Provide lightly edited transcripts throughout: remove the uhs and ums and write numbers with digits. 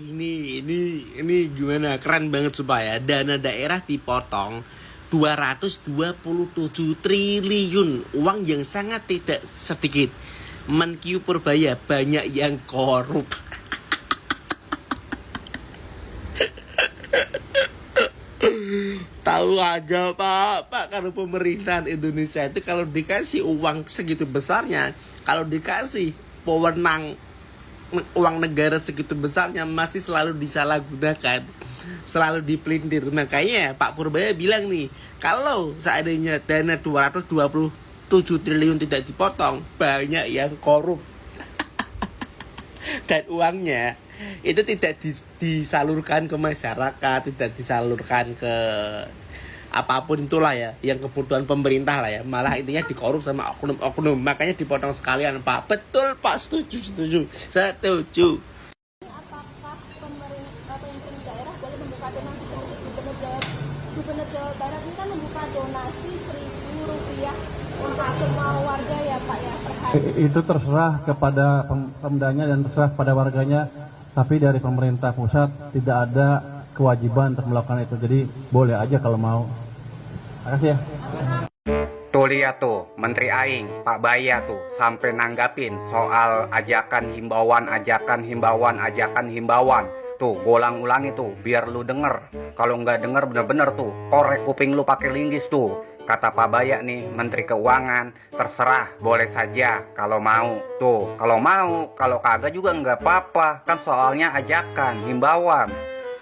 Ini gimana? Keren banget supaya dana daerah dipotong 227 triliun, uang yang sangat tidak sedikit. Menkyu Purbaya banyak yang korup. Tahu aja Pak, kalau pemerintahan Indonesia itu kalau dikasih uang segitu besarnya, kalau dikasih wewenang uang negara segitu besarnya masih selalu disalahgunakan, selalu dipelintir. Makanya Pak Purbaya bilang nih, kalau seandainya dana 227 triliun tidak dipotong, banyak yang korup. Dan uangnya itu tidak disalurkan ke masyarakat, tidak disalurkan ke apapun itulah ya, yang kebutuhan pemerintah lah ya, malah intinya dikorup sama oknum-oknum. Makanya dipotong sekalian Pak. Betul Pak, setuju. Apakah pemerintah daerah boleh membuka donasi seperti Gubernur Jawa Barat ini kan membuka donasi Rp1.000 untuk semua warga ya Pak ya per hari? Itu terserah kepada pemdanya dan terserah pada warganya, tapi dari pemerintah pusat tidak ada kewajiban untuk melakukan itu, jadi boleh aja kalau mau. Makasih ya. Tuh lihat tuh, Menteri Aing, Pak Baya tuh, sampai nanggapin soal ajakan himbauan. Tuh, golang-ulangi tuh, biar lu denger. Kalau nggak denger bener-bener tuh, korek kuping lu pakai linggis tuh. Kata Pak Baya nih, Menteri Keuangan, terserah, boleh saja kalau mau. Tuh, kalau mau, kalau kagak juga nggak apa-apa. Kan soalnya ajakan, himbauan.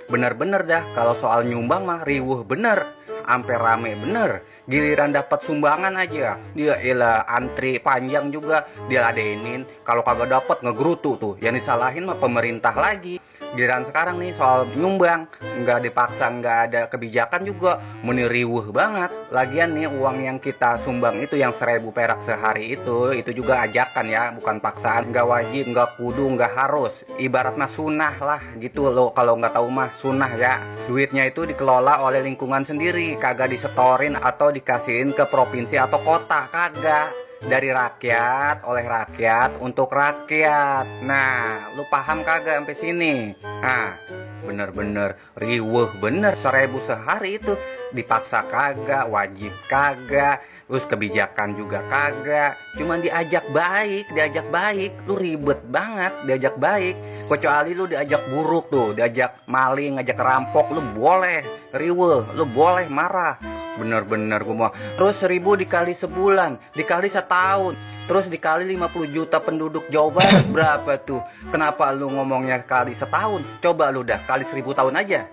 Bener-bener dah, kalau soal nyumbang mah riwuh bener. Ampe rame bener. Giliran dapat sumbangan aja, dia ilah antri panjang juga, dia ladenin. Kalau kagak dapat ngegerutu tuh, yang disalahin mah pemerintah lagi. Giliran sekarang nih soal nyumbang, nggak dipaksa, nggak ada kebijakan juga, meniriwuh banget. Lagian nih uang yang kita sumbang itu yang 1.000 perak sehari itu juga ajakan ya, bukan paksaan. Nggak wajib, nggak kudu, nggak harus. Ibarat mah sunnah lah gitu loh, kalau nggak tahu mah sunnah ya. Duitnya itu dikelola oleh lingkungan sendiri, kagak disetorin atau dikasihin ke provinsi atau kota, kagak. Dari rakyat, oleh rakyat, untuk rakyat. Nah, lu paham kagak sampai sini? Nah, bener-bener riweuh bener, 1.000 sehari itu dipaksa kagak, wajib kagak, terus kebijakan juga kagak. Cuman diajak baik, lu ribet banget diajak baik. Kecuali lu diajak buruk tuh, diajak maling, ngajak rampok, lu boleh riweuh, lu boleh marah. Bener-bener gue mau. Terus 1.000 dikali sebulan, dikali setahun, terus dikali 50 juta penduduk Jawa Barat, berapa tuh? Kenapa lu ngomongnya kali setahun? Coba lu dah kali 1.000 tahun aja.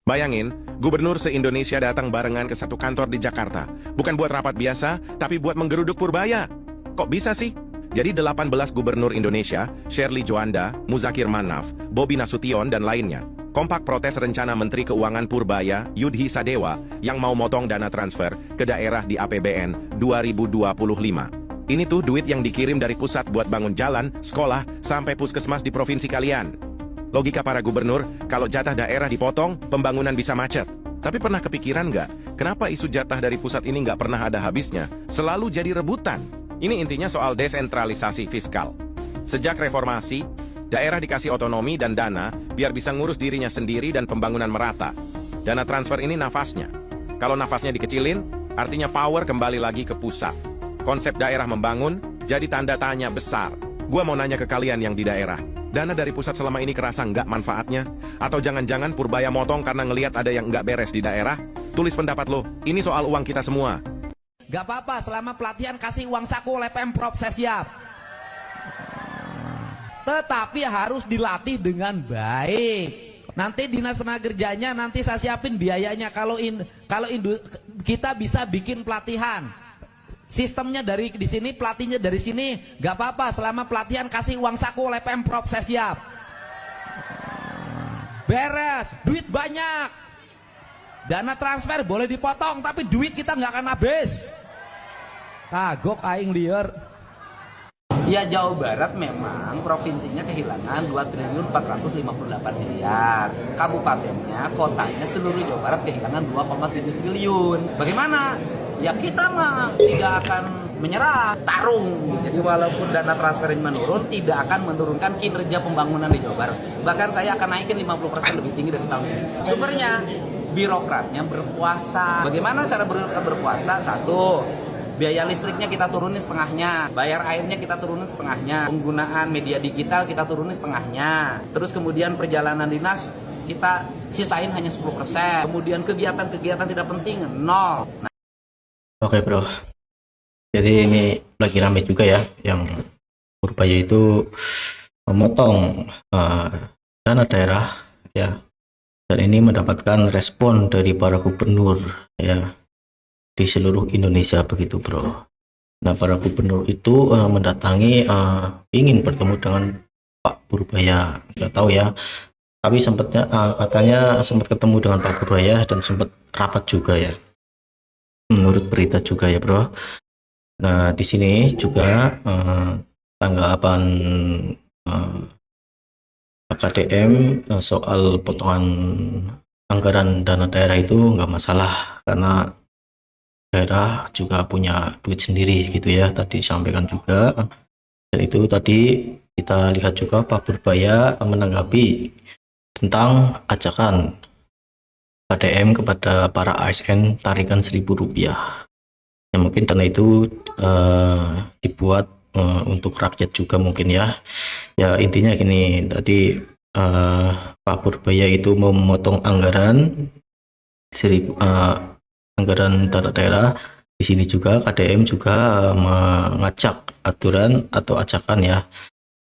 Bayangin, gubernur se-Indonesia datang barengan ke satu kantor di Jakarta. Bukan buat rapat biasa, tapi buat menggeruduk Purbaya. Kok bisa sih? Jadi 18 gubernur Indonesia, Shirley Juanda, Muzakir Manaf, Bobi Nasution, dan lainnya, kompak protes rencana Menteri Keuangan Purbaya, Yudhi Sadewa, yang mau motong dana transfer ke daerah di APBN 2025. Ini tuh duit yang dikirim dari pusat buat bangun jalan, sekolah, sampai puskesmas di provinsi kalian. Logika para gubernur, kalau jatah daerah dipotong, pembangunan bisa macet. Tapi pernah kepikiran nggak, kenapa isu jatah dari pusat ini nggak pernah ada habisnya? Selalu jadi rebutan. Ini intinya soal desentralisasi fiskal. Sejak reformasi, daerah dikasih otonomi dan dana biar bisa ngurus dirinya sendiri dan pembangunan merata. Dana transfer ini nafasnya. Kalau nafasnya dikecilin, artinya power kembali lagi ke pusat. Konsep daerah membangun jadi tanda tanya besar. Gua mau nanya ke kalian yang di daerah, dana dari pusat selama ini kerasa nggak manfaatnya? Atau jangan-jangan Purbaya motong karena ngelihat ada yang nggak beres di daerah? Tulis pendapat lo, ini soal uang kita semua. Gak apa-apa, selama pelatihan kasih uang saku oleh Pemprov, saya siap. Tetapi harus dilatih dengan baik. Nanti dinas tenaga kerjanya nanti saya siapin biayanya. Kalau kita bisa bikin pelatihan, sistemnya dari di sini, pelatihnya dari sini, gak apa-apa. Selama pelatihan kasih uang saku oleh Pemprov, saya siap. Beres, duit banyak. Dana transfer boleh dipotong, tapi duit kita nggak akan habis. Kagok aing liar. Ya, Jawa Barat memang provinsinya kehilangan 2.458 miliar. Kabupatennya, kotanya seluruh Jawa Barat kehilangan 2,7 triliun. Bagaimana? Ya kita mah tidak akan menyerah, tarung. Jadi walaupun dana transfer ini menurun, tidak akan menurunkan kinerja pembangunan di Jawa Barat. Bahkan saya akan naikin 50% lebih tinggi dari tahun ini. Sumbernya, birokratnya berpuasa. Bagaimana cara birokrat berpuasa? Satu, biaya listriknya kita turunin setengahnya, bayar airnya kita turunin setengahnya, penggunaan media digital kita turunin setengahnya, terus kemudian perjalanan dinas kita sisain hanya 10%, kemudian kegiatan-kegiatan tidak penting nol. Oke bro, jadi ini lagi rame juga ya, yang Purbaya itu memotong dana daerah ya, dan ini mendapatkan respon dari para gubernur ya di seluruh Indonesia begitu bro. Nah para gubernur itu mendatangi, ingin bertemu dengan Pak Purbaya, nggak tahu ya, tapi sempatnya katanya sempat ketemu dengan Pak Purbaya dan sempat rapat juga ya, menurut berita juga ya bro. Nah di sini juga tanggapan KDM soal potongan anggaran dana daerah itu nggak masalah, karena daerah juga punya duit sendiri gitu ya, tadi disampaikan juga. Dan itu tadi kita lihat juga Pak Purbaya menanggapi tentang ajakan KDM kepada para ASN tarikan Rp1.000. Ya mungkin dana itu dibuat untuk rakyat juga mungkin ya. Ya intinya gini, tadi Pak Purbaya itu mau memotong anggaran anggaran dana daerah. Di sini juga KDM juga mengajak aturan atau ajakan ya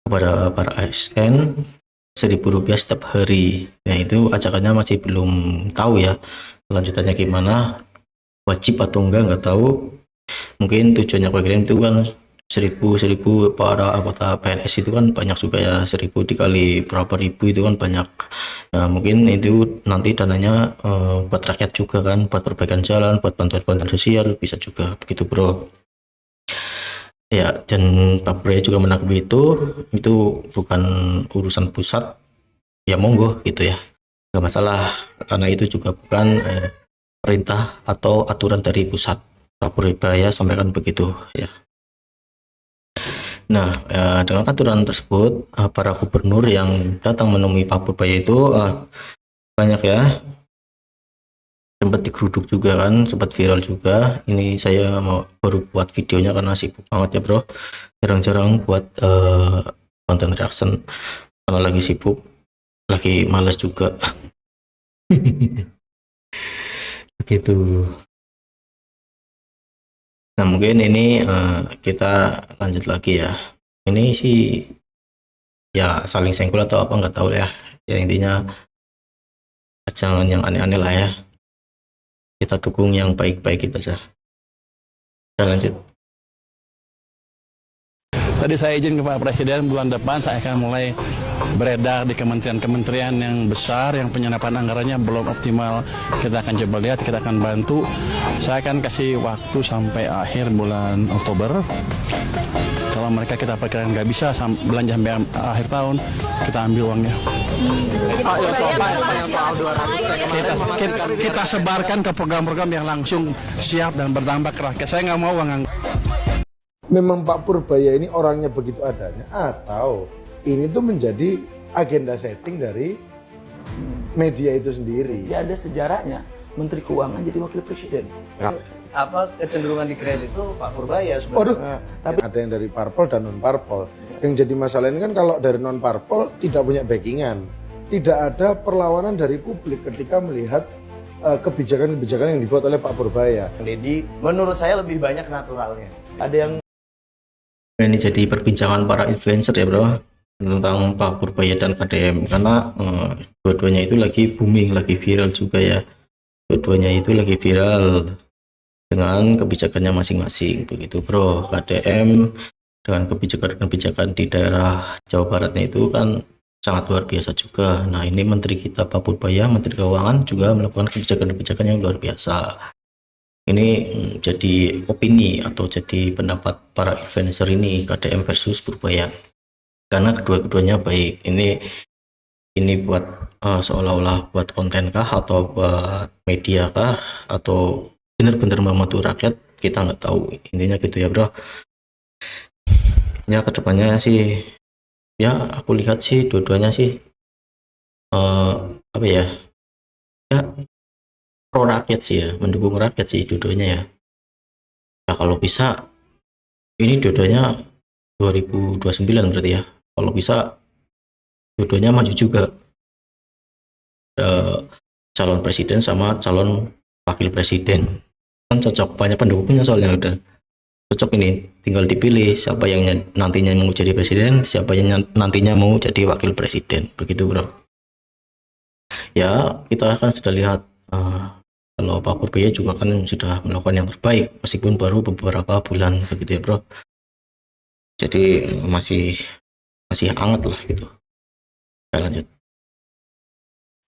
kepada para ASN Rp1.000 setiap hari. Nah itu ajakannya masih belum tahu ya kelanjutannya gimana, wajib atau nggak tahu. Mungkin tujuannya KDM itu kan 1000 para anggota PNS itu kan banyak juga ya, 1000 dikali berapa ribu itu kan banyak. Nah, mungkin itu nanti dananya buat rakyat juga kan, buat perbaikan jalan, buat bantuan-bantuan sosial bisa juga begitu bro. Ya, dan Pak Purbaya juga menanggapi itu bukan urusan pusat, ya monggo gitu ya, nggak masalah, karena itu juga bukan perintah atau aturan dari pusat. Pak Purbaya sampaikan begitu ya. Nah, dengan aturan tersebut, para gubernur yang datang menemui Pak Purbaya itu banyak ya, sempat digeruduk juga kan, sempat viral juga. Ini saya mau baru buat videonya karena sibuk banget ya bro, jarang-jarang buat konten reaction karena lagi sibuk, lagi males juga. Begitu. Nah mungkin ini kita lanjut lagi ya. Ini sih ya saling senggol atau apa nggak tahu ya. Ya intinya jangan yang aneh-aneh lah ya. Kita dukung yang baik-baik kita saja. Kita lanjut. Tadi saya izin ke Pak Presiden, bulan depan saya akan mulai beredar di kementerian-kementerian yang besar, yang penyerapan anggarannya belum optimal. Kita akan coba lihat, kita akan bantu. Saya akan kasih waktu sampai akhir bulan Oktober. Kalau mereka kita perkirakan nggak bisa belanja sampai akhir tahun, kita ambil uangnya. Kita sebarkan ke program-program yang langsung siap dan berdampak ke rakyat. Saya nggak mau uang. Memang Pak Purbaya ini orangnya begitu adanya, atau ini tuh menjadi agenda setting dari media itu sendiri? Ya ada sejarahnya, Menteri Keuangan jadi Wakil Presiden. Apa kecenderungan di kredit itu Pak Purbaya sebenarnya? Tapi ada yang dari parpol dan non parpol. Yang jadi masalah ini kan kalau dari non parpol tidak punya backingan, tidak ada perlawanan dari publik ketika melihat kebijakan-kebijakan yang dibuat oleh Pak Purbaya. Jadi menurut saya lebih banyak naturalnya. Ada yang Ini jadi perbincangan para influencer ya bro, tentang Pak Purbaya dan KDM, karena dua-duanya itu lagi booming, lagi viral juga ya. Dua-duanya itu lagi viral dengan kebijakannya masing-masing begitu bro. KDM dengan kebijakan-kebijakan di daerah Jawa Baratnya itu kan sangat luar biasa juga. Nah ini menteri kita Pak Purbaya, Menteri Keuangan juga melakukan kebijakan-kebijakan yang luar biasa. Ini jadi opini atau jadi pendapat para influencer ini, KDM versus Purbaya, karena kedua-keduanya baik. Ini buat seolah-olah buat konten kah, atau buat media kah, atau benar-benar membantu rakyat, kita nggak tahu, intinya gitu ya bro. Ya kedepannya sih ya aku lihat sih dua-duanya sih apa ya, ya pro rakyat sih ya, mendukung rakyat sih dua-duanya ya. Nah kalau bisa ini dua-duanya 2029 berarti ya, kalau bisa dua-duanya maju juga, calon presiden sama calon wakil presiden kan cocok, banyak pendukungnya soalnya udah cocok ini, tinggal dipilih siapa yang nantinya mau jadi presiden, siapa yang nantinya mau jadi wakil presiden, begitu bro. Ya kita kan sudah lihat kalau Pak Purbaya juga kan sudah melakukan yang terbaik meskipun baru beberapa bulan begitu ya bro, jadi masih hangat lah gitu. Oke, lanjut.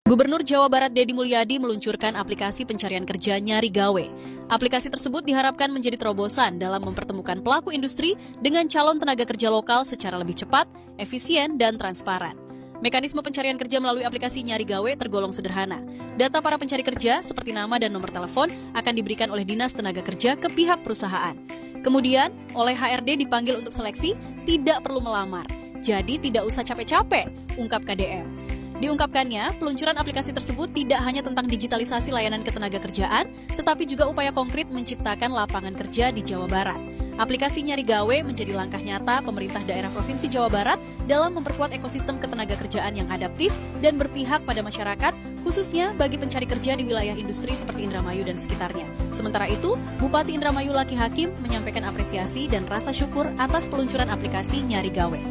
Gubernur Jawa Barat Deddy Mulyadi meluncurkan aplikasi pencarian kerja Nyari Gawe. Aplikasi tersebut diharapkan menjadi terobosan dalam mempertemukan pelaku industri dengan calon tenaga kerja lokal secara lebih cepat, efisien, dan transparan. Mekanisme pencarian kerja melalui aplikasi Nyari Gawe tergolong sederhana. Data para pencari kerja seperti nama dan nomor telepon akan diberikan oleh Dinas Tenaga Kerja ke pihak perusahaan. Kemudian, oleh HRD dipanggil untuk seleksi, tidak perlu melamar. Jadi tidak usah capek-capek, ungkap KDM. Diungkapkannya, peluncuran aplikasi tersebut tidak hanya tentang digitalisasi layanan ketenaga kerjaan, tetapi juga upaya konkret menciptakan lapangan kerja di Jawa Barat. Aplikasi Nyari Gawe menjadi langkah nyata pemerintah daerah Provinsi Jawa Barat dalam memperkuat ekosistem ketenaga kerjaan yang adaptif dan berpihak pada masyarakat, khususnya bagi pencari kerja di wilayah industri seperti Indramayu dan sekitarnya. Sementara itu, Bupati Indramayu Laki Hakim menyampaikan apresiasi dan rasa syukur atas peluncuran aplikasi Nyari Gawe.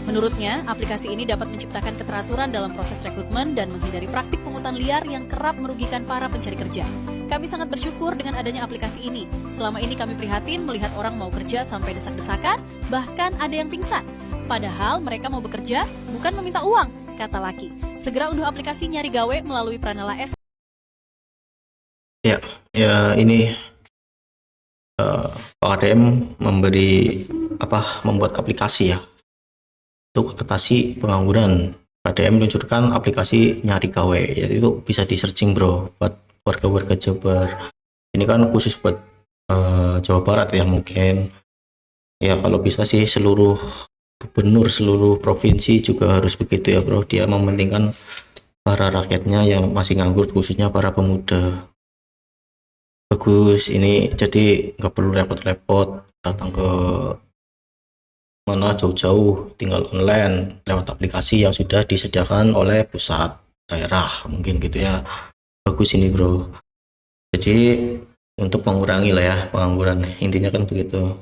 Menurutnya, aplikasi ini dapat menciptakan keteraturan dalam proses rekrutmen dan menghindari praktik pungutan liar yang kerap merugikan para pencari kerja. Kami sangat bersyukur dengan adanya aplikasi ini. Selama ini kami prihatin melihat orang mau kerja sampai desak-desakan, bahkan ada yang pingsan. Padahal mereka mau bekerja, bukan meminta uang, kata Laki. Segera unduh aplikasi Nyari Gawe melalui Pranala S. Ya ini Pak KDM membuat aplikasi ya untuk atasi pengangguran. KDM meluncurkan aplikasi Nyari Gawe, yaitu bisa di searching bro buat warga-warga Jabar. Ini kan khusus buat Jawa Barat ya, mungkin ya kalau bisa sih seluruh gubernur seluruh provinsi juga harus begitu ya bro, dia mementingkan para rakyatnya yang masih nganggur, khususnya para pemuda. Bagus ini, jadi nggak perlu repot-repot datang ke mana jauh-jauh, tinggal online lewat aplikasi yang sudah disediakan oleh pusat daerah, mungkin gitu ya. Bagus ini bro, jadi untuk mengurangi lah ya pengangguran, intinya kan begitu.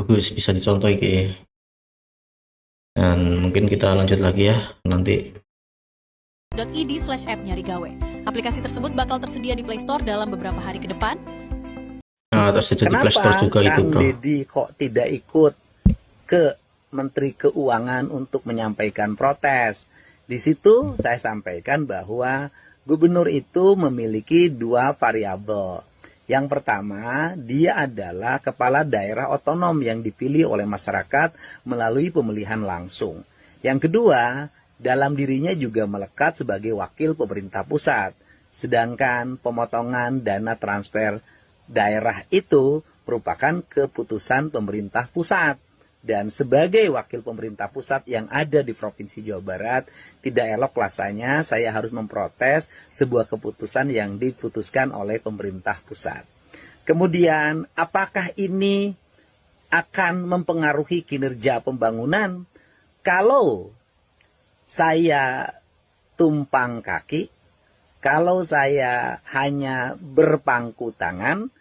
Bagus, bisa dicontoh iki. Dan mungkin kita lanjut lagi ya nanti. .id/app Nyari Gawe. Aplikasi tersebut bakal tersedia di Play Store dalam beberapa hari ke depan. Nah, tersedia di Play Store juga itu bro. Deddy kok tidak ikut ke Menteri Keuangan untuk menyampaikan protes? Di situ saya sampaikan bahwa gubernur itu memiliki dua variabel. Yang pertama, dia adalah kepala daerah otonom yang dipilih oleh masyarakat melalui pemilihan langsung. Yang kedua, dalam dirinya juga melekat sebagai wakil pemerintah pusat. Sedangkan pemotongan dana transfer daerah itu merupakan keputusan pemerintah pusat. Dan sebagai wakil pemerintah pusat yang ada di Provinsi Jawa Barat, tidak elok rasanya saya harus memprotes sebuah keputusan yang diputuskan oleh pemerintah pusat. Kemudian, apakah ini akan mempengaruhi kinerja pembangunan? Kalau saya tumpang kaki, kalau saya hanya berpangku tangan,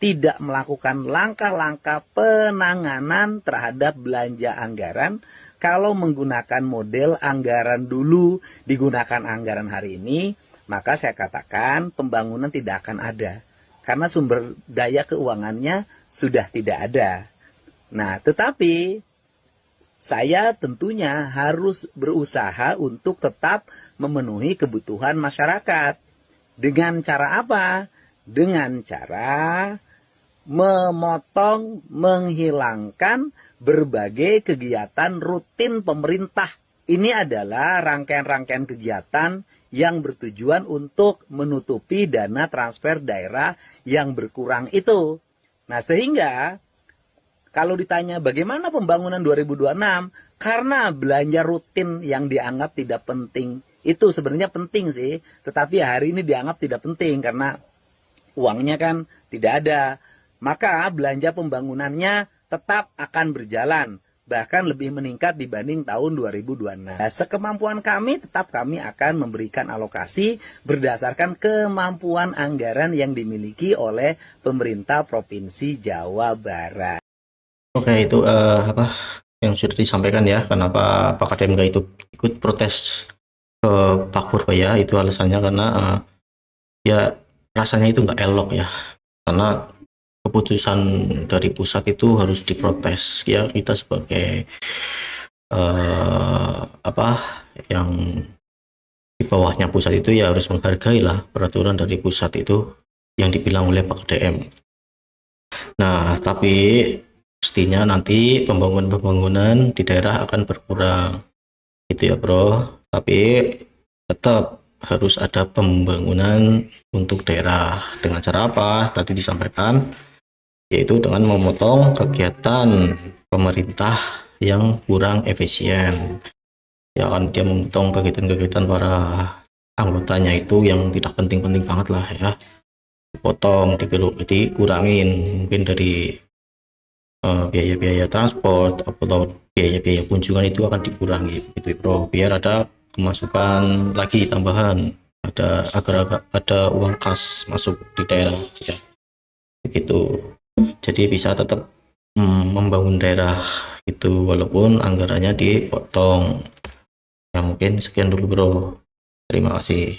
tidak melakukan langkah-langkah penanganan terhadap belanja anggaran, kalau menggunakan model anggaran dulu digunakan anggaran hari ini, maka saya katakan pembangunan tidak akan ada. Karena sumber daya keuangannya sudah tidak ada. Nah, tetapi saya tentunya harus berusaha untuk tetap memenuhi kebutuhan masyarakat. Dengan cara apa? Dengan cara memotong, menghilangkan berbagai kegiatan rutin pemerintah. Ini adalah rangkaian-rangkaian kegiatan yang bertujuan untuk menutupi dana transfer daerah yang berkurang itu. Nah, sehingga kalau ditanya bagaimana pembangunan 2026, karena belanja rutin yang dianggap tidak penting, itu sebenarnya penting sih, tetapi hari ini dianggap tidak penting karena uangnya kan tidak ada. Maka belanja pembangunannya tetap akan berjalan, bahkan lebih meningkat dibanding tahun 2026. Nah, sekemampuan kami tetap kami akan memberikan alokasi berdasarkan kemampuan anggaran yang dimiliki oleh pemerintah Provinsi Jawa Barat. Oke, itu apa yang sudah disampaikan ya, kenapa Pak KDM itu ikut protes ke Pak Purbaya. Itu alasannya karena ya rasanya itu nggak elok ya, karena keputusan dari pusat itu harus diprotes ya. Kita sebagai apa yang di bawahnya pusat itu ya harus menghargai lah peraturan dari pusat itu yang dibilang oleh Pak KDM. Nah, tapi pastinya nanti pembangunan di daerah akan berkurang gitu ya bro, tapi tetap harus ada pembangunan untuk daerah. Dengan cara apa? Tadi disampaikan, yaitu dengan memotong kegiatan pemerintah yang kurang efisien. Ya kan, dia memotong kegiatan-kegiatan para anggotanya itu yang tidak penting-penting banget lah ya. Dipotong, dikurangin mungkin dari biaya-biaya transport atau biaya-biaya kunjungan itu akan dikurangi gitu bro, biar ada kemasukan lagi tambahan, ada agar ada uang kas masuk di daerah ya begitu. Jadi bisa tetap membangun daerah itu walaupun anggarannya dipotong. Ya mungkin sekian dulu bro, terima kasih.